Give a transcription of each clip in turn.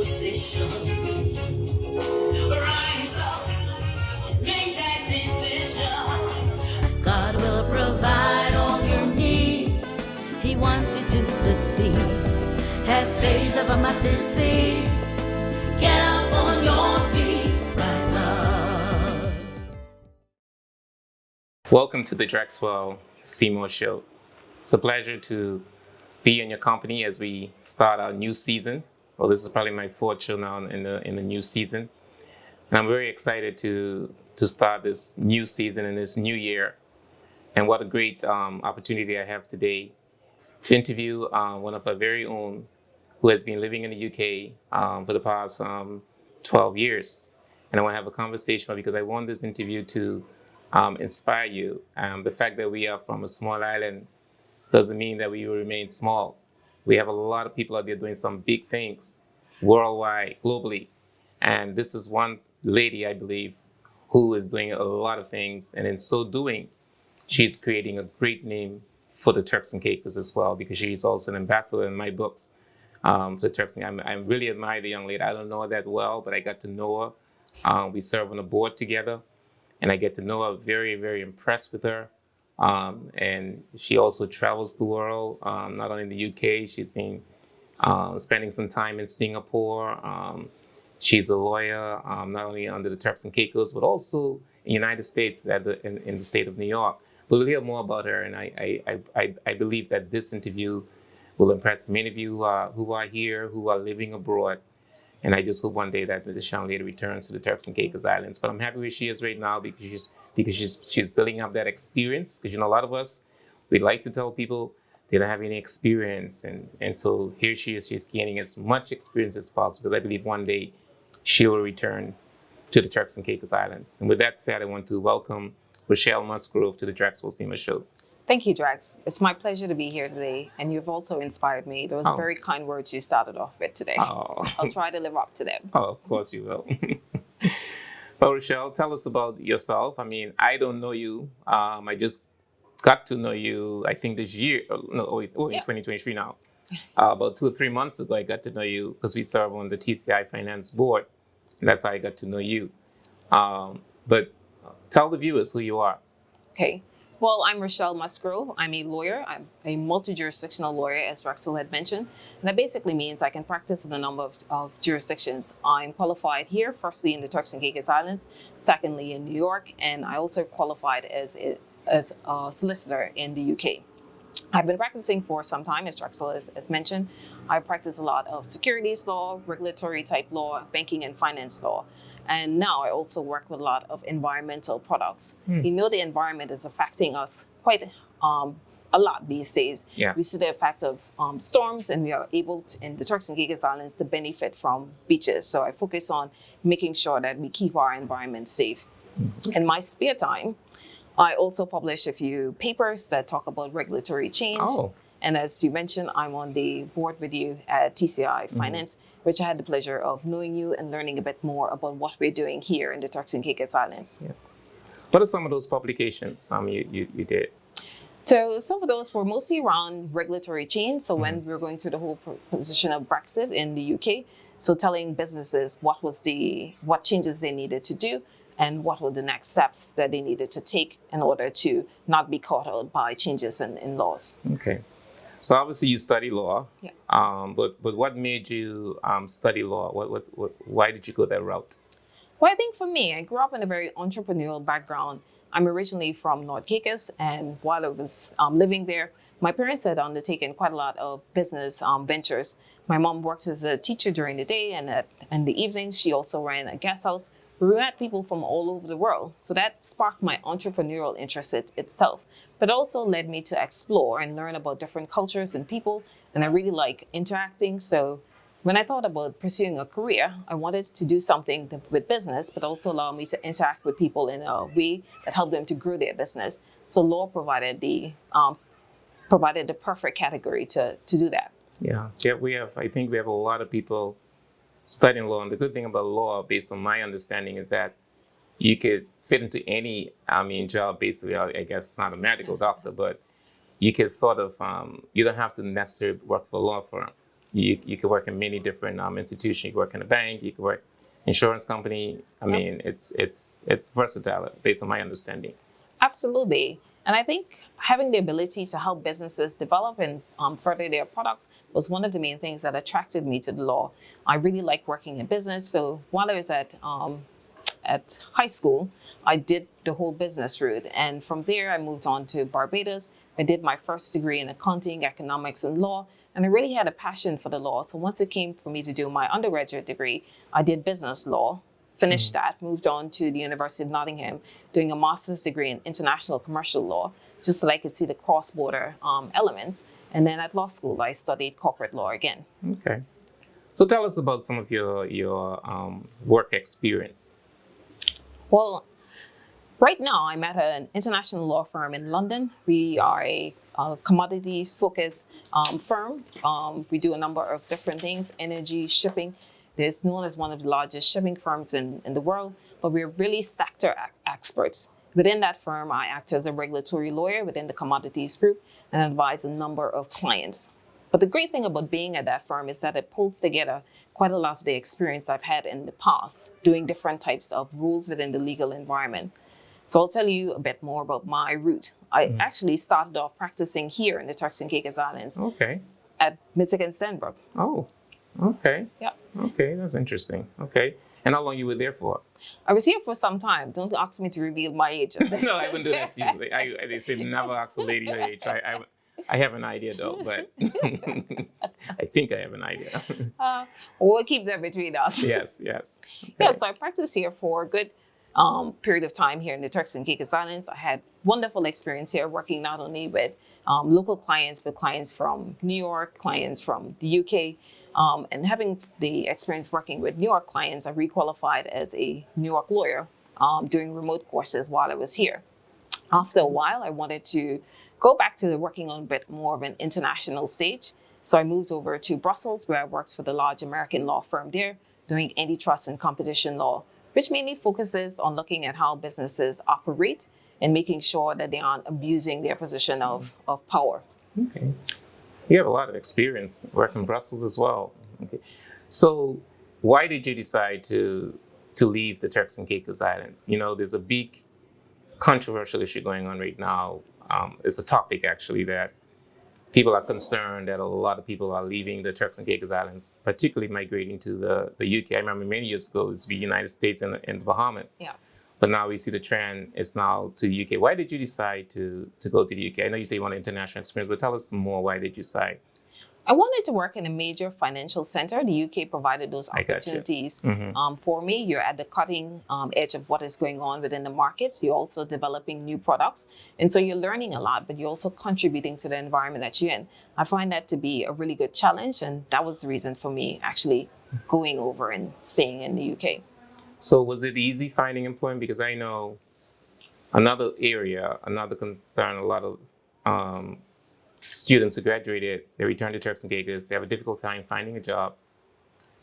position. Rise up, make that decision. God will provide all your needs. He wants you to succeed. Have faith of a mustard seed. Get up on your feet. Rise up. Welcome to the Drexwell Seymour Show. It's a pleasure to be in your company as we start our new season. Well, this is probably my fourth show now in the new season. And I'm very excited to start this new season in this new year. And what a great opportunity I have today to interview one of our very own who has been living in the UK for the past 12 years. And I want to have a conversation because I want this interview to inspire you. The fact that we are from a small island doesn't mean that we will remain small. We have a lot of people out there doing some big things worldwide, globally. And this is one lady, I believe, who is doing a lot of things. And in so doing, she's creating a great name for the Turks and Caicos as well, because she's also an ambassador in my books. The Turks and I really admire the young lady. I don't know her that well, but I got to know her. We serve on a board together, and I get to know her. Very, very impressed with her. And she also travels the world, not only in the UK. She's been spending some time in Singapore. She's a lawyer, not only under the Turks and Caicos, but also in the United States, in the state of New York. But we'll hear more about her, and I believe that this interview will impress many of you who are here, who are living abroad. And I just hope one day that this young lady returns to the Turks and Caicos Islands. But I'm happy where she is right now because she's building up that experience. Because, a lot of us, we like to tell people they don't have any experience. And so here she is, she's gaining as much experience as possible, because I believe one day she will return to the Turks and Caicos Islands. And with that said, I want to welcome Rochelle Musgrove to the Drexwell Seymour Show. Thank you, Drax. It's my pleasure to be here today, and you've also inspired me. Those very kind words you started off with today. Oh. I'll try to live up to them. Oh, of course you will. Well, Rochelle, tell us about yourself. I mean, I don't know you. I just got to know you, I think this year. In 2023 now. About 2 or 3 months ago, I got to know you because we serve on the TCI Finance Board. And that's how I got to know you. But tell the viewers who you are. Okay. Well, I'm Rochelle Musgrove. I'm a lawyer. I'm a multi-jurisdictional lawyer, as Rexel had mentioned. And that basically means I can practice in a number of jurisdictions. I'm qualified here, firstly in the Turks and Caicos Islands, secondly in New York, and I also qualified as a solicitor in the UK. I've been practicing for some time, as Rexel has mentioned. I practice a lot of securities law, regulatory type law, banking and finance law. And now I also work with a lot of environmental products. The environment is affecting us quite a lot these days. Yes. We see the effect of storms, and we are able to, in the Turks and Caicos Islands, to benefit from beaches. So I focus on making sure that we keep our environment safe. In my spare time, I also publish a few papers that talk about regulatory change. Oh. And as you mentioned, I'm on the board with you at TCI Finance, which I had the pleasure of knowing you and learning a bit more about what we're doing here in the Turks and Caicos Islands. Yeah. What are some of those publications you did? So some of those were mostly around regulatory change. So when we were going through the whole position of Brexit in the UK, so telling businesses what changes they needed to do and what were the next steps that they needed to take in order to not be caught out by changes in laws. Okay. So obviously you study law. Yeah. But what made you study law? Why did you go that route? Well, I think for me, I grew up in a very entrepreneurial background. I'm originally from North Caicos, and while I was living there, my parents had undertaken quite a lot of business ventures. My mom works as a teacher during the day, and in the evenings, she also ran a guest house. We met people from all over the world. So that sparked my entrepreneurial interest itself, but also led me to explore and learn about different cultures and people. And I really like interacting. So when I thought about pursuing a career, I wanted to do something with business, but also allow me to interact with people in a way that helped them to grow their business. So law provided the perfect category to do that. Yeah. I think we have a lot of people studying law. And the good thing about law, based on my understanding, is that you could fit into any, job, basically. I guess not a medical doctor, but you could sort of, you don't have to necessarily work for a law firm. you could work in many different institutions. You could work in a bank. You could work insurance company. I mean, it's versatile based on my understanding. Absolutely. And I think having the ability to help businesses develop and further their products was one of the main things that attracted me to the law. I really like working in business. So while I was at high school, I did the whole business route. And from there, I moved on to Barbados. I did my first degree in accounting, economics, and law. And I really had a passion for the law. So once it came for me to do my undergraduate degree, I did business law, finished that, moved on to the University of Nottingham, doing a master's degree in international commercial law, just so that I could see the cross-border elements. And then at law school, I studied corporate law again. Okay. So tell us about some of your work experience. Well, right now I'm at an international law firm in London. We are a commodities-focused firm. We do a number of different things, energy, shipping. It's known as one of the largest shipping firms in the world, but we're really sector experts. Within that firm, I act as a regulatory lawyer within the commodities group and advise a number of clients. But the great thing about being at that firm is that it pulls together quite a lot of the experience I've had in the past doing different types of rules within the legal environment. So I'll tell you a bit more about my route. I actually started off practicing here in the Turks and Caicos Islands at Michigan Stenbrook. Oh, okay. Yeah. Okay, that's interesting. Okay. And how long you were there for? I was here for some time. Don't ask me to reveal my age. No, I wouldn't do that to you. They say never ask a lady her age. I have an idea though, but I think I have an idea. We'll keep that between us. Yes. Okay. Yeah, so I practiced here for a good period of time here in the Turks and Caicos Islands. I had wonderful experience here working not only with local clients, but clients from New York, clients from the UK. And having the experience working with New York clients, I requalified as a New York lawyer doing remote courses while I was here. After a while, I wanted to go back to working on a bit more of an international stage. So I moved over to Brussels, where I worked with a large American law firm there, doing antitrust and competition law, which mainly focuses on looking at how businesses operate and making sure that they aren't abusing their position of power. Okay. You have a lot of experience working in Brussels as well. Okay. So why did you decide to leave the Turks and Caicos Islands? You know, there's a big controversial issue going on right now. It's a topic actually that people are concerned that a lot of people are leaving the Turks and Caicos Islands, particularly migrating to the UK. I remember many years ago it was the United States and the Bahamas. Yeah. But now we see the trend is now to the UK. Why did you decide to go to the UK? I know you say you want international experience, but tell us more. Why did you decide? I wanted to work in a major financial center. The UK provided those opportunities for me. You're at the cutting edge of what is going on within the markets. You're also developing new products. And so you're learning a lot, but you're also contributing to the environment that you're in. I find that to be a really good challenge. And that was the reason for me actually going over and staying in the UK. So was it easy finding employment? Because I know another concern, a lot of students who graduated, they return to Turks and Caicos, they have a difficult time finding a job.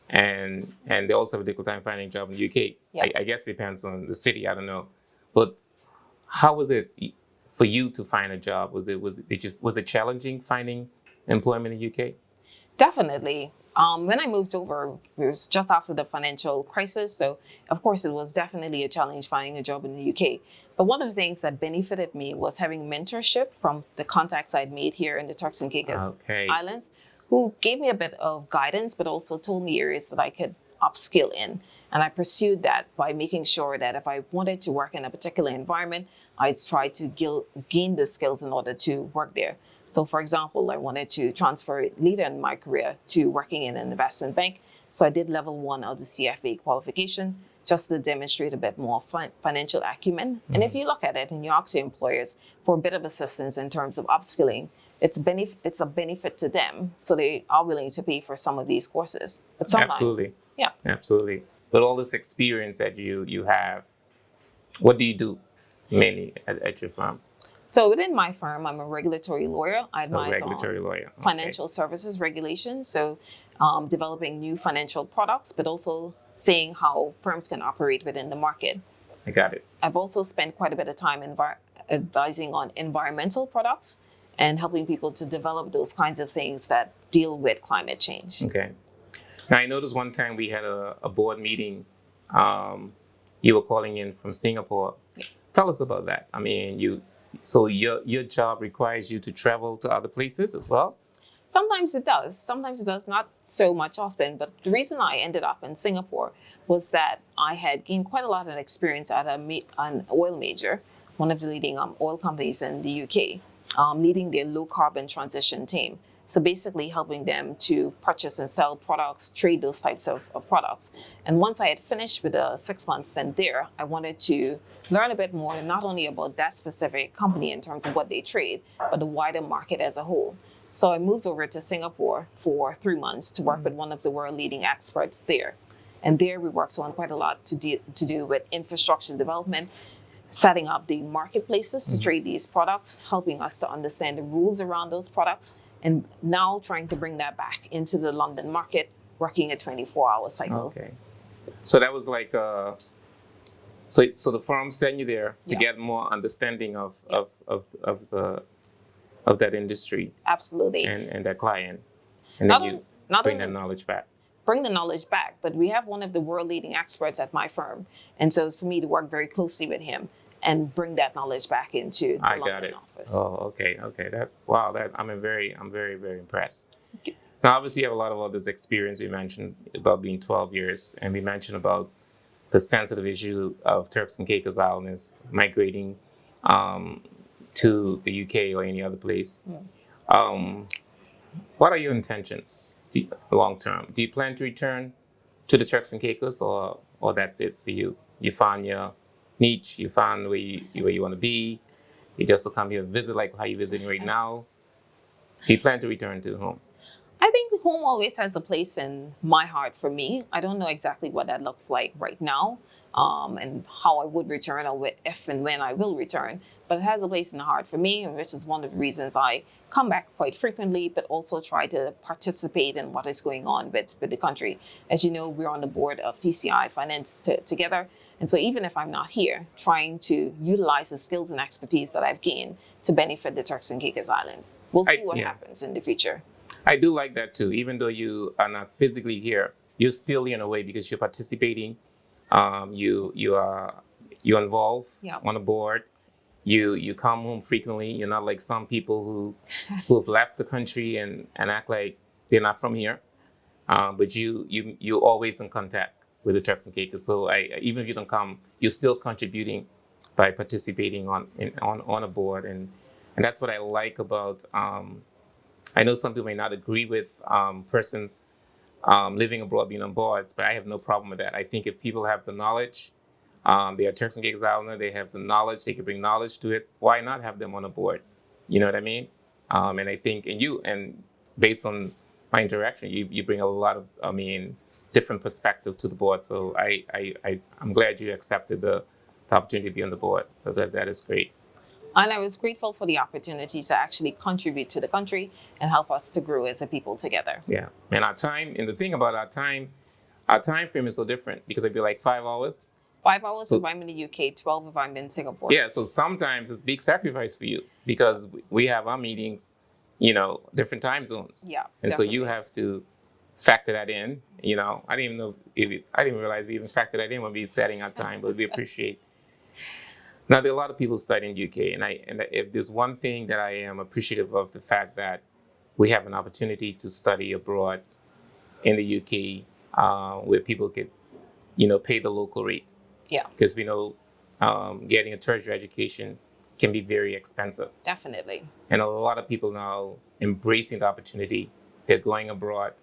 And they also have a difficult time finding a job in the UK. Yeah. I guess it depends on the city, I don't know. But how was it for you to find a job? Was it challenging finding employment in the UK? Definitely. When I moved over, it was just after the financial crisis. So, of course, it was definitely a challenge finding a job in the UK. But one of the things that benefited me was having mentorship from the contacts I'd made here in the Turks and Caicos Islands, who gave me a bit of guidance, but also told me areas that I could upskill in. And I pursued that by making sure that if I wanted to work in a particular environment, I'd try to gain the skills in order to work there. So, for example, I wanted to transfer later in my career to working in an investment bank. So I did level 1 of the CFA qualification just to demonstrate a bit more financial acumen. Mm-hmm. And if you look at it and you ask your employers for a bit of assistance in terms of upskilling, it's a benefit to them. So they are willing to pay for some of these courses. But sometimes, absolutely. Yeah. Absolutely. But all this experience that you have, what do you do mainly at your firm? So within my firm, I'm a regulatory lawyer. I advise on financial services regulation. So developing new financial products, but also seeing how firms can operate within the market. I got it. I've also spent quite a bit of time advising on environmental products and helping people to develop those kinds of things that deal with climate change. Okay. Now, I noticed one time we had a board meeting. You were calling in from Singapore. Yeah. Tell us about that. I mean, so your job requires you to travel to other places as well? Sometimes it does. Sometimes it does, not so much often. But the reason I ended up in Singapore was that I had gained quite a lot of experience at an oil major, one of the leading oil companies in the UK, leading their low carbon transition team. So basically helping them to purchase and sell products, trade those types of products. And once I had finished with the 6 months stint there, I wanted to learn a bit more, not only about that specific company in terms of what they trade, but the wider market as a whole. So I moved over to Singapore for 3 months to work with one of the world leading experts there. And there we worked on quite a lot to do with infrastructure development, setting up the marketplaces to trade these products, helping us to understand the rules around those products, and now trying to bring that back into the London market, working a 24-hour cycle. Okay. So that was like, so the firm sent you there to Yeah. get more understanding of that industry Absolutely. and that client, and Not then you on- not bring only- that knowledge back. Bring the knowledge back, but we have one of the world leading experts at my firm. And so for me to work very closely with him and bring that knowledge back into the I got London it. office. Oh, okay. I'm very, very impressed. Okay. Now, obviously, you have a lot of all this experience. We mentioned about being 12 years, and we mentioned about the sensitive issue of Turks and Caicos Islands migrating to the UK or any other place. What are your intentions long term? Do you plan to return to the Turks and Caicos, or that's it for you? You found your niche, you found where you want to be. You just come here to visit, like how you're visiting right now. Do you plan to return to home? I think home always has a place in my heart for me. I don't know exactly what that looks like right now, and how I would return, or if and when I will return. But it has a place in the heart for me, which is one of the reasons I come back quite frequently, but also try to participate in what is going on with the country. As you know, we're on the board of TCI Finance together. And so even if I'm not here, trying to utilize the skills and expertise that I've gained to benefit the Turks and Caicos Islands. We'll see what happens in the future. I do like that too. Even though you are not physically here, you're still here in a way because you're participating. You're involved on the board. You come home frequently. You're not like some people who have left the country and act like they're not from here. But you're always in contact with the Turks and Caicos. So even if you don't come, you're still contributing by participating on a board, and that's what I like about. I know some people may not agree with persons living abroad being on boards, but I have no problem with that. I think if people have the knowledge, they are Turks and Caicos Islander, they have the knowledge, they can bring knowledge to it, why not have them on a board? You know what I mean? And I think, and based on my interaction, you bring a lot of, different perspective to the board. So I'm glad you accepted the opportunity to be on the board. So that is great. And I was grateful for the opportunity to actually contribute to the country and help us to grow as a people together. Yeah. And the thing about our time frame is so different because it'd be like 5 hours. 5 hours if I'm in the UK, 12 if I'm in Singapore. Yeah, so sometimes it's a big sacrifice for you because we have our meetings, different time zones. Yeah, and definitely. so you have to factor that in. I didn't even realize we even factor that in when we setting our time, but we appreciate. Now, there are a lot of people studying UK, and if there's one thing that I am appreciative of, the fact that we have an opportunity to study abroad in the UK, where people could, pay the local rate. Yeah, Because we know getting a tertiary education can be very expensive. definitely. And a lot of people now embracing the opportunity. They're going abroad.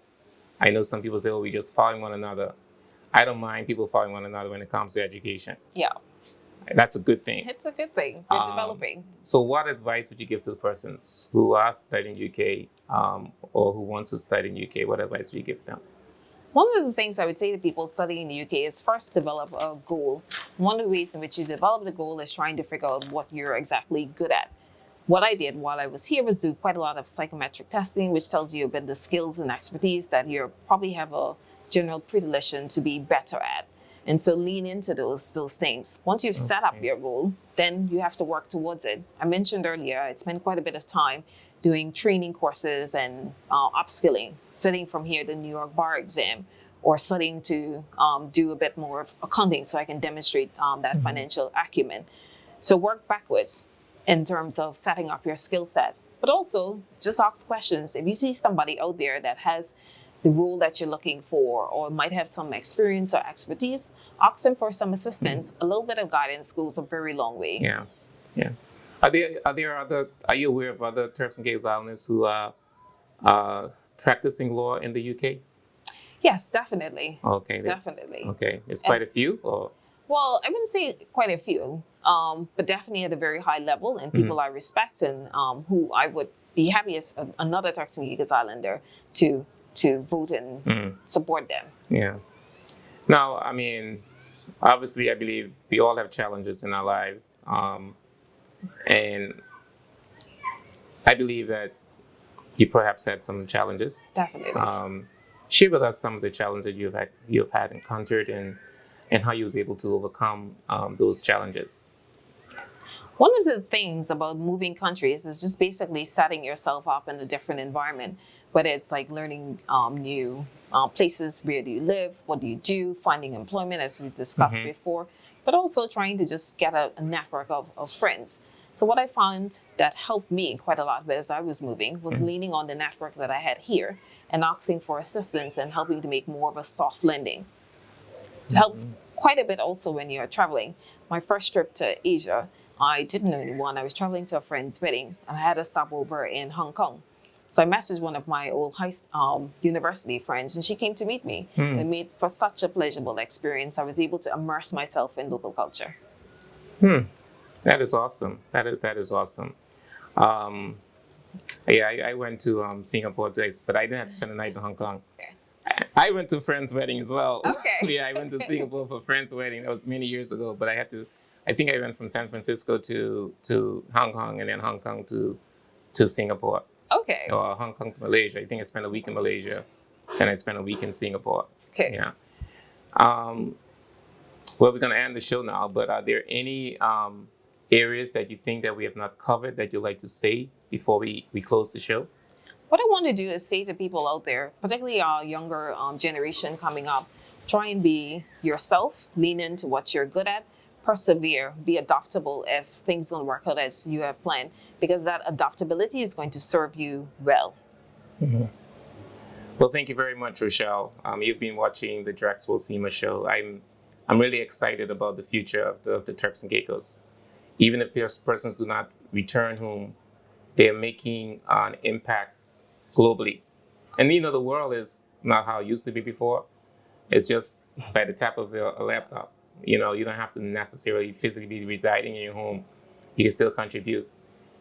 I know some people say, oh, we're just following one another. I don't mind people following one another when it comes to education. Yeah, That's a good thing. it's a good thing. We're developing. So what advice would you give to the persons who are studying UK or who wants to study in UK? What advice would you give them? One of the things I would say to people studying in the UK is first develop a goal. One of the ways in which you develop the goal is trying to figure out what you're exactly good at. What I did while I was here was do quite a lot of psychometric testing, which tells you about the skills and expertise that you probably have a general predilection to be better at. And so lean into those things. Once you've set up your goal, then you have to work towards it. I mentioned earlier, I spent quite a bit of time doing training courses and upskilling, studying from here the New York bar exam, or studying to do a bit more of accounting so I can demonstrate that financial acumen. So work backwards in terms of setting up your skill set, but also just ask questions. If you see somebody out there that has the role that you're looking for or might have some experience or expertise, ask them for some assistance. A little bit of guidance goes a very long way. Yeah, yeah. Are you aware of other Turks and Caicos Islanders who are practicing law in the UK? Yes, definitely. Okay. Definitely. Okay. It's quite a few, or? Well, I wouldn't say quite a few, but definitely at a very high level, and people I respect and who I would be happy as another Turks and Caicos Islander to vote and support them. Yeah. Now, I mean, obviously, I believe we all have challenges in our lives, and I believe that you perhaps had some challenges. Definitely. Share with us some of the challenges you've had encountered and how you was able to overcome those challenges. One of the things about moving countries is just basically setting yourself up in a different environment, whether it's like learning new places, where do you live, what do you do, finding employment, as we've discussed before, but also trying to just get a network of friends. So what I found that helped me quite a lot as I was moving was leaning on the network that I had here and asking for assistance and helping to make more of a soft landing. It helps quite a bit also when you're traveling. My first trip to Asia, I didn't know anyone. I was traveling to a friend's wedding and I had a stopover in Hong Kong. So I messaged one of my old university friends and she came to meet me. It made for such a pleasurable experience. I was able to immerse myself in local culture. That is awesome. That is awesome. I went to Singapore twice, but I didn't have to spend the night in Hong Kong. Okay. I went to a friend's wedding as well. Okay. Yeah, I went to Singapore for a friend's wedding. That was many years ago, but I think I went from San Francisco to Hong Kong and then Hong Kong to Singapore. Okay. Or Hong Kong to Malaysia. I think I spent a week in Malaysia and I spent a week in Singapore. Okay. Yeah. Well, we're going to end the show now, but are there any areas that you think that we have not covered that you'd like to say before we close the show? What I want to do is say to people out there, particularly our younger generation coming up, try and be yourself, lean into what you're good at, persevere, be adaptable if things don't work out as you have planned, because that adaptability is going to serve you well. Well, thank you very much, Rochelle. You've been watching the Drexel SEMA show. I'm really excited about the future of the Turks and Caicos. Even if those persons do not return home, they are making an impact globally. And the world is not how it used to be before. It's just by the tap of a laptop. You don't have to necessarily physically be residing in your home. You can still contribute.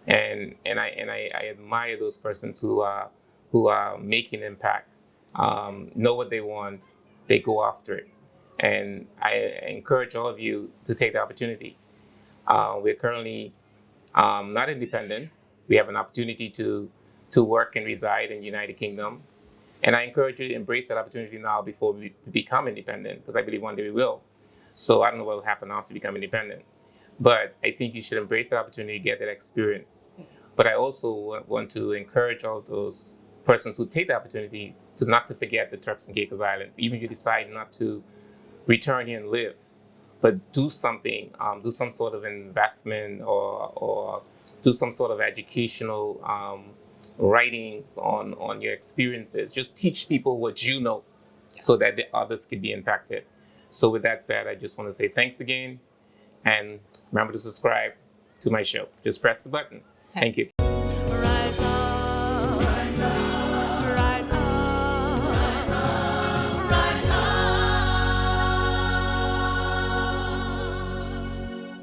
And I admire those persons who are making impact, know what they want, they go after it. And I encourage all of you to take the opportunity. We're currently not independent. We have an opportunity to work and reside in the United Kingdom. And I encourage you to embrace that opportunity now before we become independent, because I believe one day we will. So I don't know what will happen after we become independent. But I think you should embrace that opportunity, get that experience. But I also want to encourage all those persons who take the opportunity to not to forget the Turks and Caicos Islands. Even if you decide not to return here and live, but do something, do some sort of investment or do some sort of educational writings on your experiences. Just teach people what you know so that the others can be impacted. So with that said, I just want to say thanks again. And remember to subscribe to my show. Just press the button. Thank you.